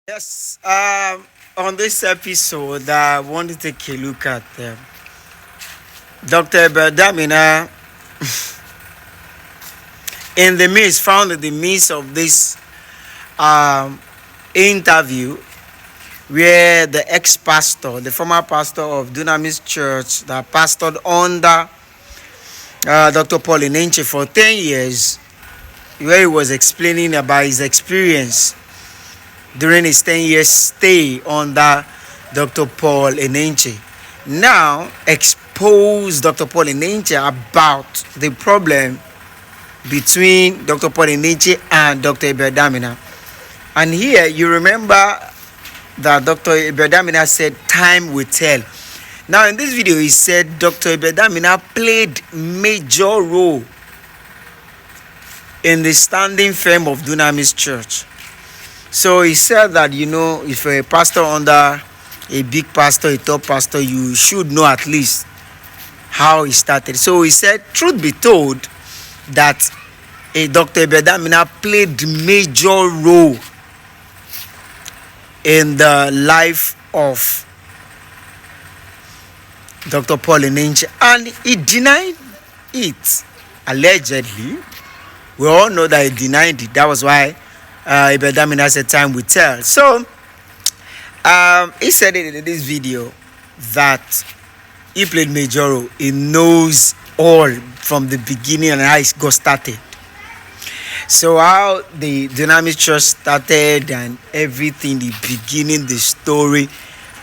Yes, on this episode, I want to take a look at Dr. Abel Damina found in the midst of this interview where the ex-pastor, the former pastor of Dunamis Church that pastored under Dr. Paul Enenche for 10 years, where he was explaining about his experience during his 10-year stay under Dr. Paul Enenche. Now expose Dr. Paul Enenche about the problem between Dr. Paul Enenche and Dr. Abel Damina. And here you remember that Dr. Abel Damina said time will tell. Now in this video he said Dr. Abel Damina played major role in the standing firm of Dunamis Church. So he said that, if you're a pastor under a big pastor, a top pastor, you should know at least how he started. So he said, truth be told, that Dr. Abel Damina played major role in the life of Dr. Paul Enenche, and he denied it, allegedly. We all know that he denied it. That was why Abel Damina said time will tell. So he said it in this video that he played major role. He knows all from the beginning and how it got started. So how the Dunamis Church started and everything, the beginning, the story,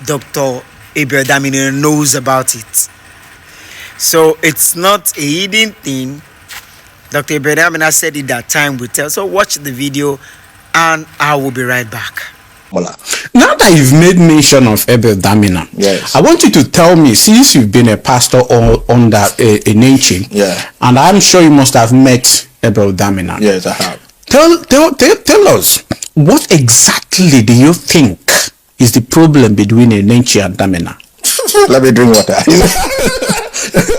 Dr. Abel Damina knows about it. So it's not a hidden thing. Dr. Abel Damina said it that time will tell. So watch the video and I will be right back. Now that you've made mention of Abel Damina, yes, I want you to tell me, since you've been a pastor under Eneche, yeah, and I'm sure you must have met Abel Damina. Yes, I have. Tell us, what exactly do you think is the problem between Eneche and Damina? Let me drink water.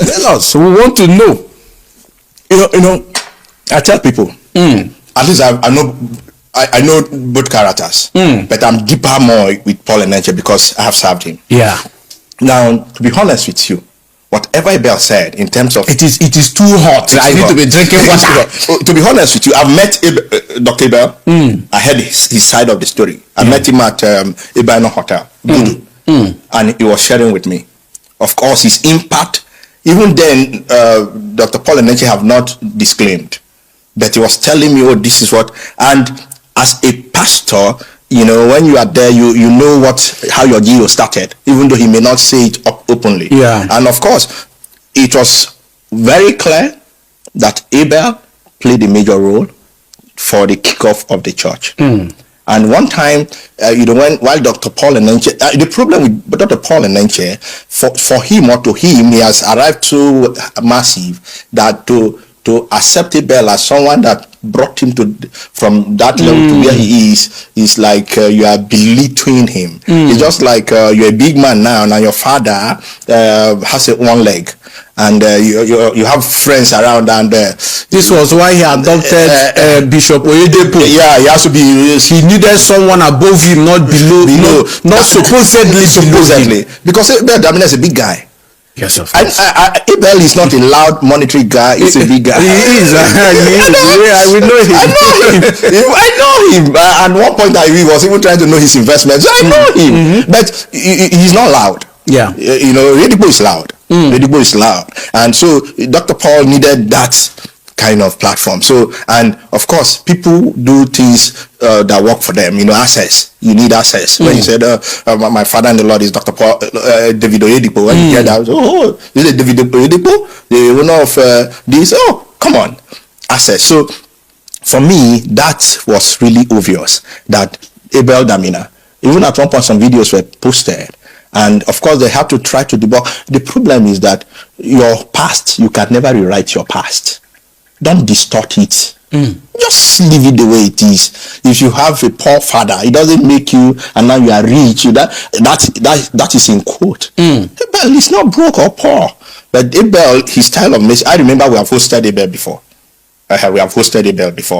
Tell us, we want to know. You know, I tell people, at least I know both characters, but I'm deeper more with Paul Enenche because I have served him. Yeah. Now, to be honest with you, whatever Abel said in terms of it is too hot. I need to be drinking water. To be honest with you, I've met Dr. Abel. I heard his side of the story. I met him at Abel Hotel, and he was sharing with me, of course, his impact. Even then, Dr. Paul Enenche have not disclaimed, but he was telling me, oh, this is what. And as a pastor, when you are there, you know how your deal started, even though he may not say it openly. Yeah. And of course, it was very clear that Abel played a major role for the kickoff of the church. And one time, while Dr. Paul Enenche, the problem with Dr. Paul Enenche, for him or to him, he has arrived too massive that to accept Abel as someone that brought him from that level to where he is like you are belittling him. It's just like you're a big man now, and your father has one leg, and you have friends around, and this was why he adopted Bishop Oyedepo. Yeah, he has to be. He needed someone above him, not below. Not supposedly, because Abel Damina is a big guy. Yes, of course. Abel is not a loud monetary guy. He's a big guy. He is. We know him. I know him. At one point, he was even trying to know his investments. So I know him, but he's not loud. Yeah. Oyedepo is loud. Oyedepo is loud, and so Dr. Paul needed that kind of platform. So, and of course, people do things that work for them. Access. You need access. When you said, my father in the Lord is Dr. Paul, David Oyedepo. When you hear that, is it David Oyedepo? The owner of this? Oh, come on. Access. So, for me, that was really obvious that Abel Damina, even at one point, some videos were posted. And of course, they have to try to debunk. The problem is that your past, you can never rewrite your past. Don't distort it. Just leave it the way it is. If you have a poor father, it doesn't make you, and now you are rich. That is in quote. Abel is not broke or poor, but Abel, his style of message. I remember we have hosted Abel before.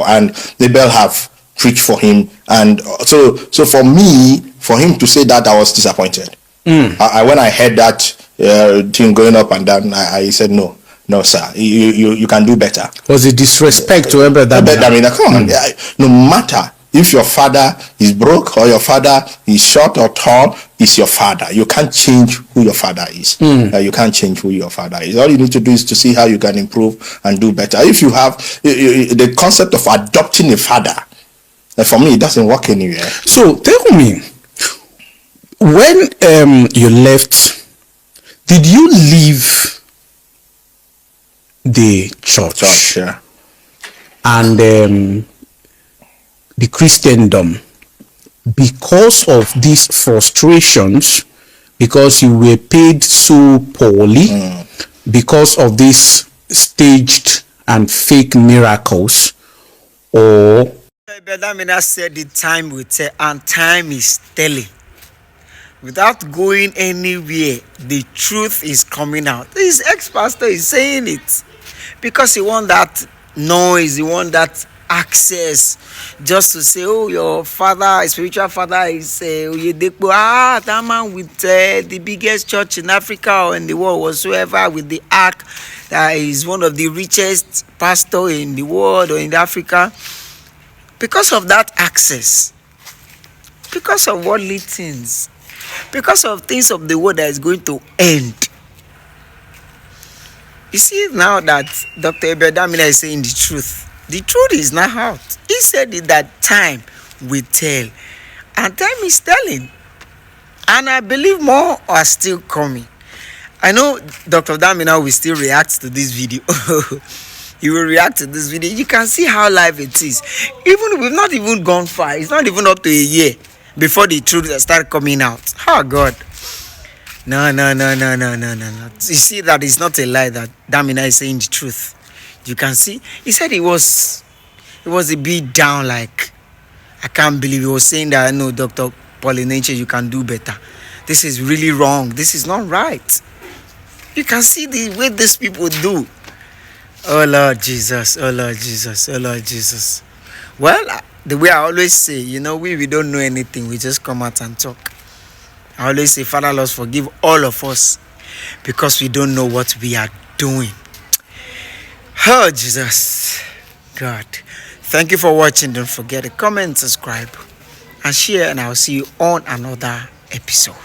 And Abel have preached for him And so for me, for him to say that, I was disappointed. When I heard that thing going up and down, I said no. No, sir. You can do better. Was it disrespect to Abel Damina? I mean, come on. No matter if your father is broke or your father is short or tall, is your father. You can't change who your father is. You can't change who your father is. All you need to do is to see how you can improve and do better. If you have the concept of adopting a father, for me, it doesn't work anywhere. So tell me, when you left, did you leave the church Yeah. and the Christendom because of these frustrations, because you were paid so poorly, because of these staged and fake miracles, or Abel Damina said the time will tell, and time is telling. Without going anywhere, the truth is coming out. His ex-pastor is saying it because he want that noise, he want that access, just to say, oh, your father, spiritual father is Oyedepo. That man with the biggest church in Africa or in the world whatsoever, with the ark, that is one of the richest pastor in the world or in Africa. Because of that access, because of worldly things, because of things of the world that is going to end. You see now that Dr. Abel Damina is saying the truth is now out. He said it that time will tell, and time is telling, and I believe more are still coming. I know Dr. Damina will still react to this video. He will react to this video. You can see how live it is. Even we've not even gone far. It's not even up to a year before the truth start coming out. Oh God. No. You see that it's not a lie that Damina is saying the truth. You can see. He said it was a bit down, like, I can't believe he was saying that, no, Dr. Paul Enenche, you can do better. This is really wrong. This is not right. You can see the way these people do. Oh Lord Jesus, oh Lord Jesus, oh Lord Jesus. Well, the way I always say, we don't know anything. We just come out and talk. I always say, Father, Lord, forgive all of us because we don't know what we are doing. Oh Jesus, God. Thank you for watching. Don't forget to comment, subscribe, and share, and I'll see you on another episode.